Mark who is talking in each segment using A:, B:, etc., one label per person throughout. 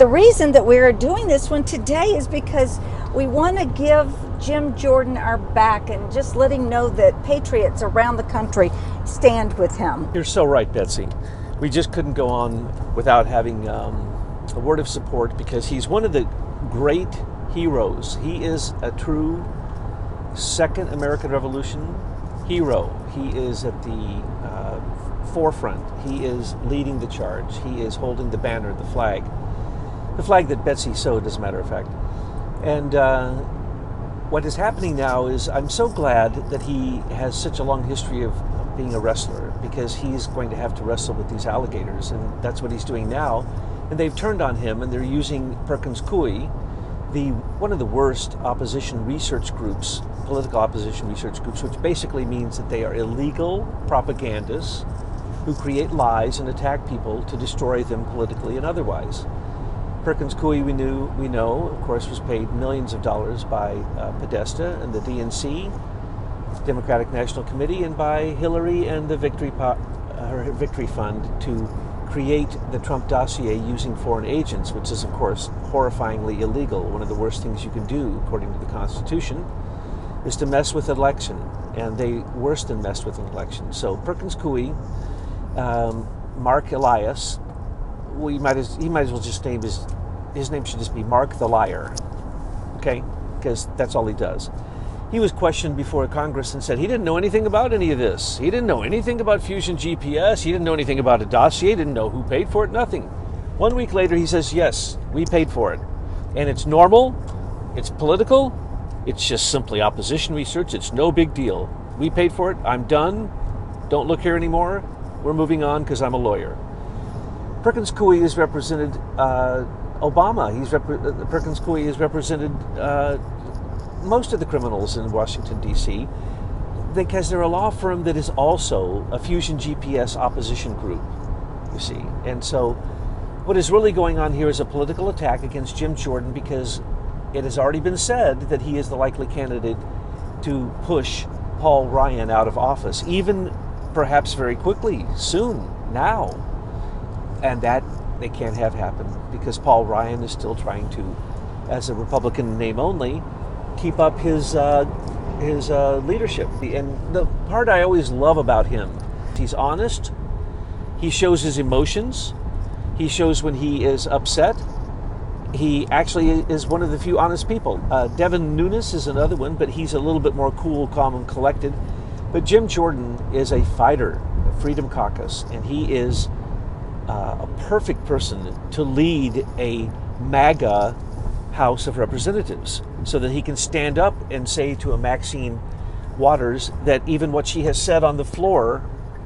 A: the reason that we're doing this one today is because we want to give Jim Jordan our back and just let him know that patriots around the country stand with him.
B: You're so right, Betsy. We just couldn't go on without having a word of support, because he's one of the great heroes. He is a true Second American Revolution hero. He is at the forefront. He is leading the charge. He is holding the banner, the flag that Betsy sewed, as a matter of fact. And what is happening now is, I'm so glad that he has such a long history of being a wrestler, because he's going to have to wrestle with these alligators, and that's what he's doing now. And they've turned on him, and they're using Perkins Coie, one of the worst opposition research groups, political opposition research groups, which basically means that they are illegal propagandists who create lies and attack people to destroy them politically and otherwise. Perkins Coie, we know, of course, was paid millions of dollars by Podesta and the DNC, Democratic National Committee, and by Hillary and the Victory Fund to create the Trump dossier using foreign agents, which is, of course, horrifyingly illegal. One of the worst things you can do, according to the Constitution, is to mess with an election, and they worse than messed with an election. So Perkins Coie, Mark Elias, he might as well just name his name should just be Mark the Liar, okay? Because that's all he does. He was questioned before Congress and said he didn't know anything about any of this. He didn't know anything about Fusion GPS. He didn't know anything about a dossier. He didn't know who paid for it, nothing. 1 week later, he says, yes, we paid for it. And it's normal, it's political, it's just simply opposition research. It's no big deal. We paid for it, I'm done, don't look here anymore, we're moving on because I'm a lawyer. Perkins Coie has represented Obama. Perkins Coie has represented most of the criminals in Washington, D.C., because they're a law firm that is also a Fusion GPS opposition group, you see. And so what is really going on here is a political attack against Jim Jordan, because it has already been said that he is the likely candidate to push Paul Ryan out of office, even perhaps very quickly, soon, now. And that they can't have happen, because Paul Ryan is still trying to, as a Republican in name only, keep up his leadership. And the part I always love about him, he's honest, he shows his emotions, he shows when he is upset. He actually is one of the few honest people. Devin Nunes is another one, but he's a little bit more cool, calm, and collected. But Jim Jordan is a fighter, a Freedom Caucus, and he is a perfect person to lead a MAGA House of Representatives, so that he can stand up and say to a Maxine Waters that even what she has said on the floor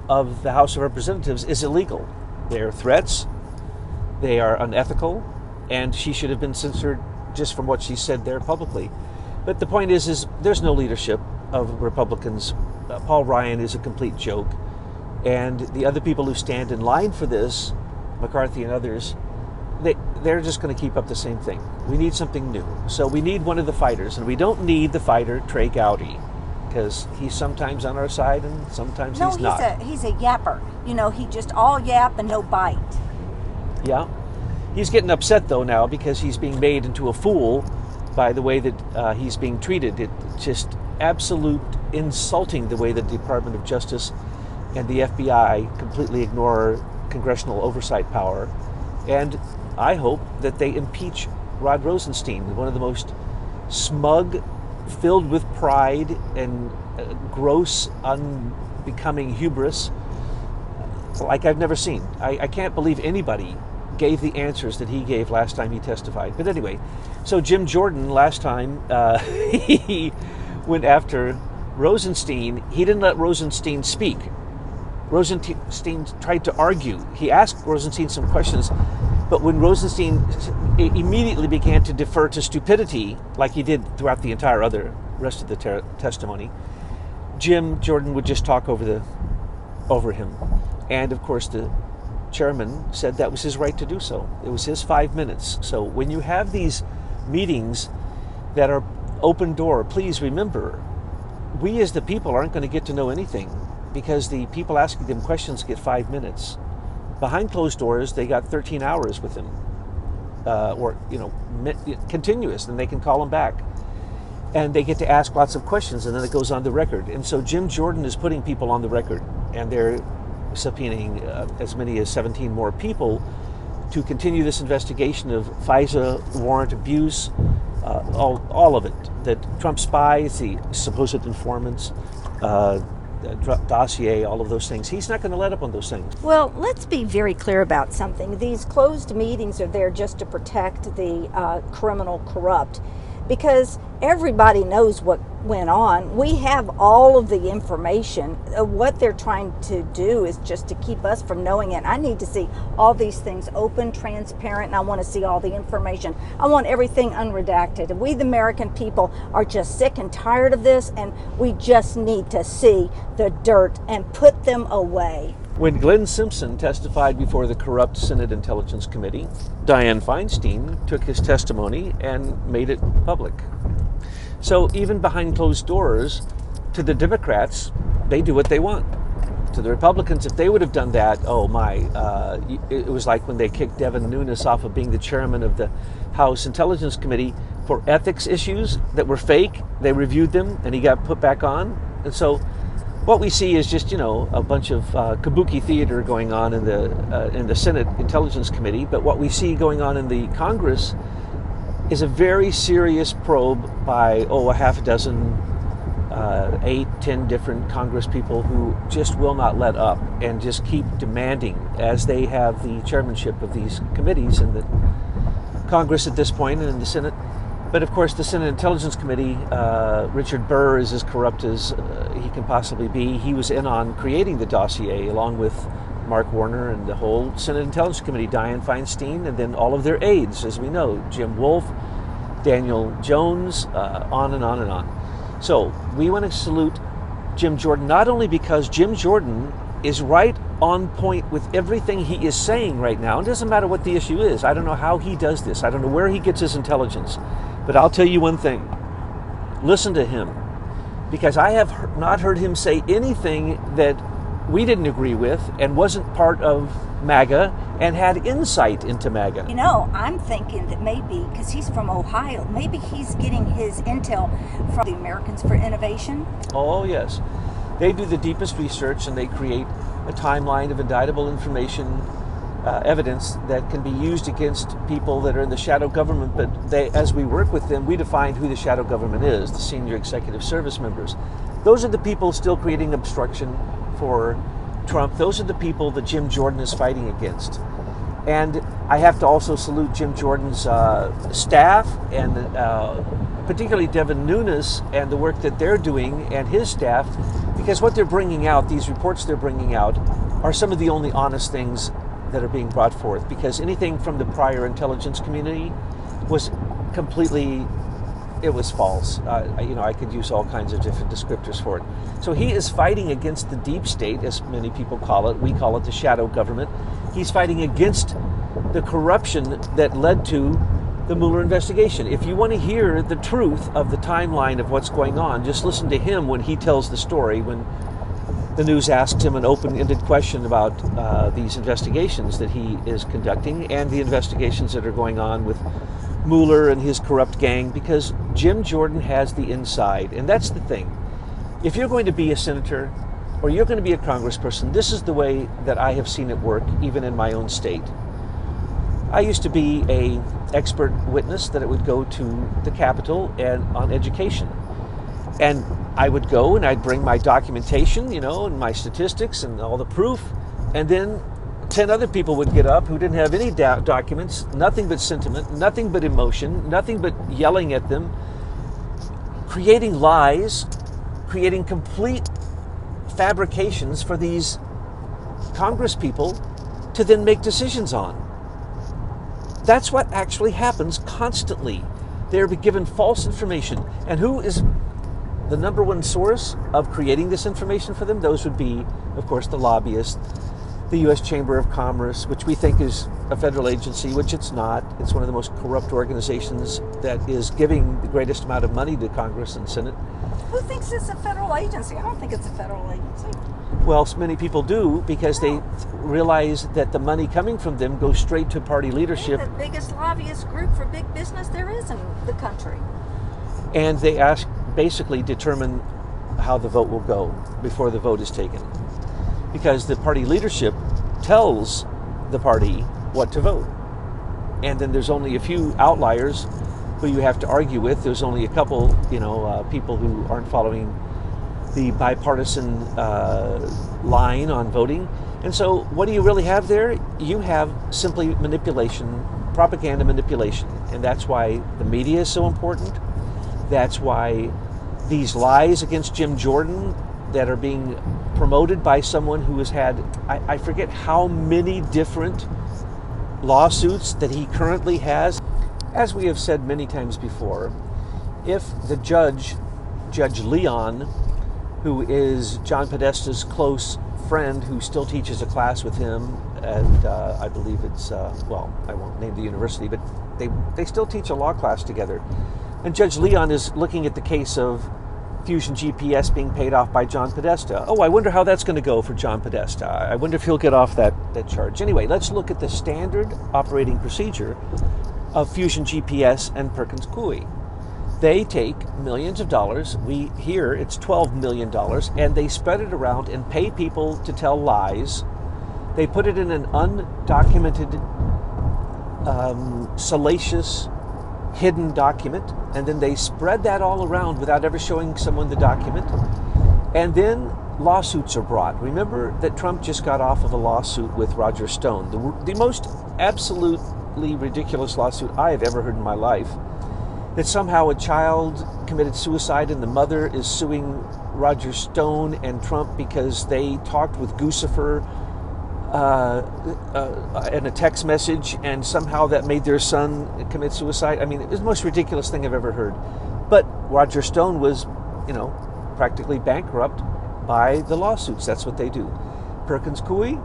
B: of the House of Representatives is illegal. They are threats, they are unethical, and she should have been censored just from what she said there publicly. But the point is there's no leadership of Republicans. Paul Ryan is a complete joke. And the other people who stand in line for this, McCarthy and others, they're just going to keep up the same thing. We need something new. So we need one of the fighters, and we don't need the fighter Trey Gowdy, because he's sometimes on our side and sometimes he's not.
A: No, he's a yapper. You know, he just all yap and no bite.
B: Yeah. He's getting upset, though, now, because he's being made into a fool by the way that he's being treated. It's just absolute insulting the way the Department of Justice and the FBI completely ignore congressional oversight power. And I hope that they impeach Rod Rosenstein, one of the most smug, filled with pride and gross, unbecoming hubris like I've never seen. I can't believe anybody gave the answers that he gave last time he testified. But anyway, so Jim Jordan last time, he went after Rosenstein. He didn't let Rosenstein speak. Rosenstein tried to argue. He asked Rosenstein some questions, but when Rosenstein immediately began to defer to stupidity, like he did throughout the entire rest of the testimony, Jim Jordan would just talk over him. And of course the chairman said that was his right to do so. It was his 5 minutes. So when you have these meetings that are open door, please remember, we as the people aren't going to get to know anything, because the people asking them questions get 5 minutes. Behind closed doors, they got 13 hours with him. or continuous, and they can call them back. And they get to ask lots of questions, and then it goes on the record. And so Jim Jordan is putting people on the record, and they're subpoenaing as many as 17 more people to continue this investigation of FISA warrant abuse, all of it. That Trump spies, the supposed informants, dossier, all of those things. He's not going to let up on those things.
A: Well, let's be very clear about something. These closed meetings are there just to protect the criminal corrupt, because everybody knows what went on. We have all of the information. What they're trying to do is just to keep us from knowing it. I need to see all these things open, transparent, and I want to see all the information. I want everything unredacted. And we, the American people, are just sick and tired of this, and we just need to see the dirt and put them away.
B: When Glenn Simpson testified before the corrupt Senate Intelligence Committee, Dianne Feinstein took his testimony and made it public. So even behind closed doors, to the Democrats, they do what they want. To the Republicans, if they would have done that, it was like when they kicked Devin Nunes off of being the chairman of the House Intelligence Committee for ethics issues that were fake. They reviewed them, and he got put back on. And so what we see is just, a bunch of kabuki theater going on in the Senate Intelligence Committee. But what we see going on in the Congress is a very serious probe by, a half a dozen, 8, 10 different Congress people who just will not let up and just keep demanding, as they have the chairmanship of these committees in the Congress at this point and in the Senate. But of course, the Senate Intelligence Committee, Richard Burr is as corrupt as he can possibly be. He was in on creating the dossier along with Mark Warner and the whole Senate Intelligence Committee, Dianne Feinstein, and then all of their aides, as we know, Jim Wolf, Daniel Jones, on and on and on. So we want to salute Jim Jordan, not only because Jim Jordan is right on point with everything he is saying right now. It doesn't matter what the issue is. I don't know how he does this. I don't know where he gets his intelligence. But I'll tell you one thing. Listen to him. Because I have not heard him say anything that we didn't agree with and wasn't part of MAGA and had insight into MAGA.
A: I'm thinking that maybe, because he's from Ohio, maybe he's getting his intel from the Americans for Innovation.
B: Oh, yes. They do the deepest research, and they create a timeline of indictable information, evidence that can be used against people that are in the shadow government. But as we work with them, we define who the shadow government is, the senior executive service members. Those are the people still creating obstruction for Trump. Those are the people that Jim Jordan is fighting against. And I have to also salute Jim Jordan's staff, and particularly Devin Nunes and the work that they're doing, and his staff, because what they're bringing out, these reports they're bringing out, are some of the only honest things that are being brought forth. Because anything from the prior intelligence community was completely, it was false. I could use all kinds of different descriptors for it. So he is fighting against the deep state, as many people call it. We call it the shadow government. He's fighting against the corruption that led to the Mueller investigation. If you want to hear the truth of the timeline of what's going on, just listen to him when he tells the story, when the news asks him an open-ended question about these investigations that he is conducting and the investigations that are going on with Mueller and his corrupt gang, because Jim Jordan has the inside. And that's the thing. If you're going to be a senator or you're going to be a congressperson, this is the way that I have seen it work, even in my own state. I used to be an expert witness that it would go to the Capitol and on education. And I would go and I'd bring my documentation, and my statistics and all the proof. And then 10 other people would get up who didn't have any documents, nothing but sentiment, nothing but emotion, nothing but yelling at them, creating lies, creating complete fabrications for these Congress people to then make decisions on. That's what actually happens constantly. They're given false information. And who is the number one source of creating this information for them? Those would be, of course, the lobbyists, the U.S. Chamber of Commerce, which we think is a federal agency, which it's not. It's one of the most corrupt organizations that is giving the greatest amount of money to Congress and Senate.
A: Who thinks it's a federal agency? I don't think it's a federal agency.
B: Well, many people do, because they realize that the money coming from them goes straight to party leadership.
A: They're the biggest lobbyist group for big business there is in the country.
B: And they basically determine how the vote will go before the vote is taken. Because the party leadership tells the party what to vote. And then there's only a few outliers who you have to argue with. There's only a couple, people who aren't following the bipartisan line on voting. And so what do you really have there? You have simply manipulation, propaganda manipulation. And that's why the media is so important. That's why these lies against Jim Jordan that are being promoted by someone who has had, I forget how many different lawsuits that he currently has. As we have said many times before, if the Judge Leon, who is John Podesta's close friend who still teaches a class with him, and I believe it's, I won't name the university, but they still teach a law class together. And Judge Leon is looking at the case of Fusion GPS being paid off by John Podesta. Oh, I wonder how that's going to go for John Podesta. I wonder if he'll get off that charge. Anyway, let's look at the standard operating procedure of Fusion GPS and Perkins Coie. They take millions of dollars. We hear it's $12 million, and they spread it around and pay people to tell lies. They put it in an undocumented, salacious, hidden document, and then they spread that all around without ever showing someone the document. And then lawsuits are brought. Remember that Trump just got off of a lawsuit with Roger Stone, the most absolutely ridiculous lawsuit I have ever heard in my life, that somehow a child committed suicide and the mother is suing Roger Stone and Trump because they talked with Guccifer in a text message, and somehow that made their son commit suicide. I mean, it was the most ridiculous thing I've ever heard. But Roger Stone was, practically bankrupt by the lawsuits. That's what they do. Perkins Coie,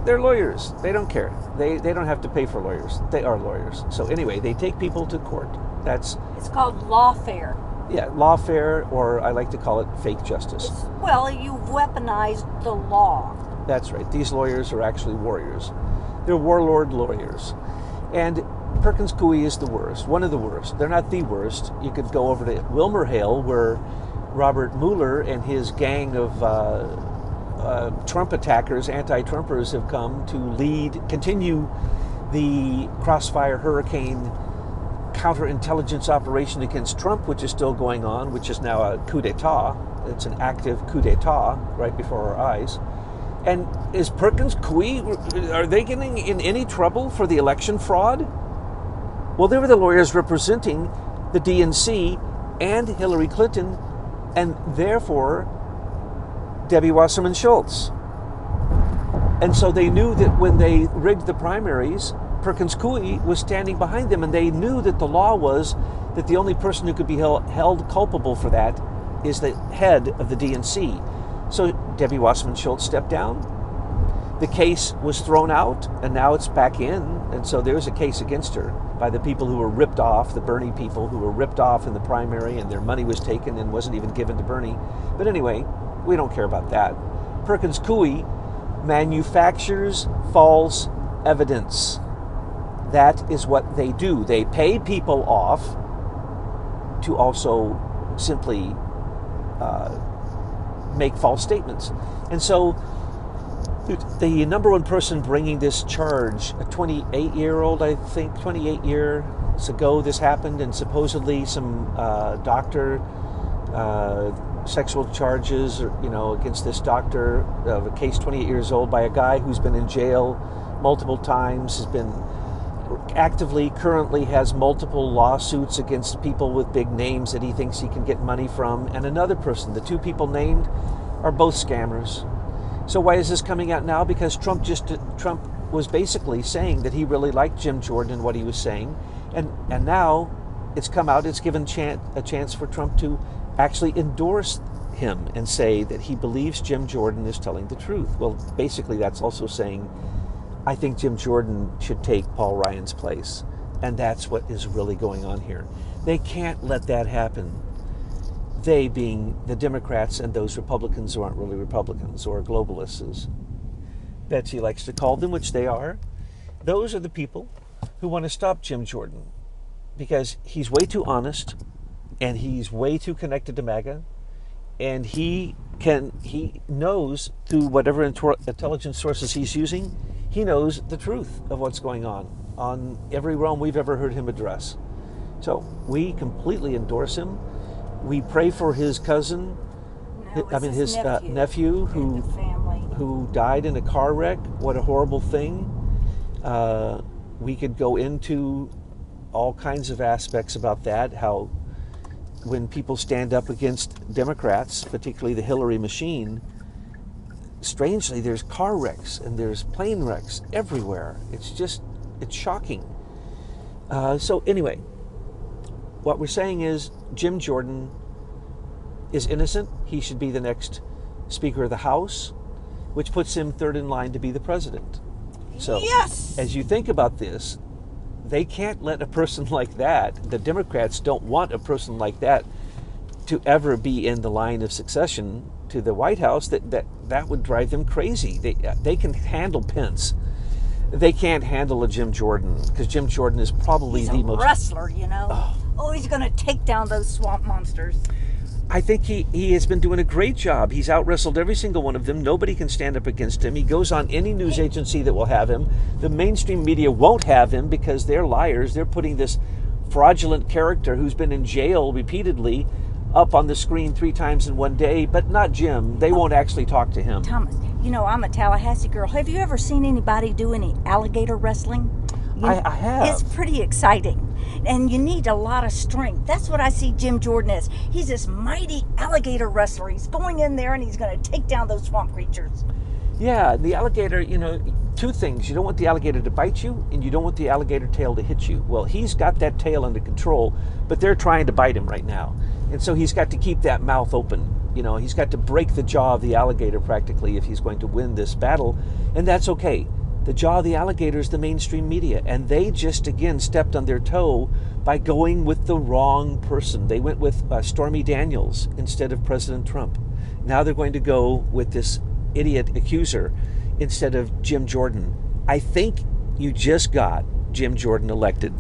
B: they're lawyers. They don't care. They don't have to pay for lawyers. They are lawyers. So anyway, they take people to court. It's
A: called lawfare.
B: Yeah, lawfare, or I like to call it fake justice.
A: You've weaponized the law.
B: That's right. These lawyers are actually warriors. They're warlord lawyers. And Perkins Coie is the worst, one of the worst. They're not the worst. You could go over to WilmerHale, where Robert Mueller and his gang of Trump attackers, anti-Trumpers, have come to continue the Crossfire Hurricane counterintelligence operation against Trump, which is still going on, which is now a coup d'etat. It's an active coup d'etat right before our eyes. And is Perkins Coie, are they getting in any trouble for the election fraud? Well, they were the lawyers representing the DNC and Hillary Clinton, and therefore Debbie Wasserman Schultz. And so they knew that when they rigged the primaries, Perkins Coie was standing behind them, and they knew that the law was that the only person who could be held culpable for that is the head of the DNC. So Debbie Wasserman Schultz stepped down. The case was thrown out, and now it's back in. And so there's a case against her by the people who were ripped off, the Bernie people who were ripped off in the primary, and their money was taken and wasn't even given to Bernie. But anyway, we don't care about that. Perkins Coie manufactures false evidence. That is what they do. They pay people off to also simply make false statements. And so the number one person bringing this charge, a 28-year-old, I think, 28 years ago this happened, and supposedly some doctor, sexual charges, against this doctor of a case 28 years old by a guy who's been in jail multiple times, has been currently has multiple lawsuits against people with big names that he thinks he can get money from, and another person. The two people named are both scammers. So why is this coming out now? Because Trump was basically saying that he really liked Jim Jordan and what he was saying, and now it's come out. It's given a chance for Trump to actually endorse him and say that he believes Jim Jordan is telling the truth. Well, basically that's also saying, I think Jim Jordan should take Paul Ryan's place. And that's what is really going on here. They can't let that happen. They being the Democrats and those Republicans who aren't really Republicans or globalists, as Betsy likes to call them, which they are. Those are the people who want to stop Jim Jordan because he's way too honest and he's way too connected to MAGA, and he knows through whatever intelligence sources he's using, he knows the truth of what's going on every realm we've ever heard him address. So we completely endorse him. We pray for his cousin, his nephew who died in a car wreck. What a horrible thing. We could go into all kinds of aspects about that, how when people stand up against Democrats, particularly the Hillary machine, strangely there's car wrecks and there's plane wrecks everywhere. It's shocking. So anyway, what we're saying is Jim Jordan is innocent. He should be the next Speaker of the House, which puts him third in line to be the president. So
A: yes,
B: as you think about this, they can't let a person like that, the Democrats don't want a person like that to ever be in the line of succession to the White House. That would drive them crazy. They can handle Pence. They can't handle a Jim Jordan, because Jim Jordan is probably
A: he's
B: the most
A: wrestler, you know. Oh, he's going to take down those swamp monsters.
B: I think he has been doing a great job. He's out-wrestled every single one of them. Nobody can stand up against him. He goes on any news agency that will have him. The mainstream media won't have him because they're liars. They're putting this fraudulent character who's been in jail repeatedly up on the screen 3 times in one day, but not Jim. They won't actually talk to him.
A: Thomas, you know, I'm a Tallahassee girl. Have you ever seen anybody do any alligator wrestling?
B: I have.
A: It's pretty exciting. And you need a lot of strength. That's what I see Jim Jordan as. He's this mighty alligator wrestler. He's going in there and he's going to take down those swamp creatures.
B: Yeah, the alligator, you know, 2 things. You don't want the alligator to bite you, and you don't want the alligator tail to hit you. Well, he's got that tail under control, but they're trying to bite him right now. And so he's got to keep that mouth open. You know, he's got to break the jaw of the alligator practically if he's going to win this battle, and that's okay. The jaw of the alligator is the mainstream media, and they just, again, stepped on their toe by going with the wrong person. They went with Stormy Daniels instead of President Trump. Now they're going to go with this idiot accuser instead of Jim Jordan. I think you just got Jim Jordan elected.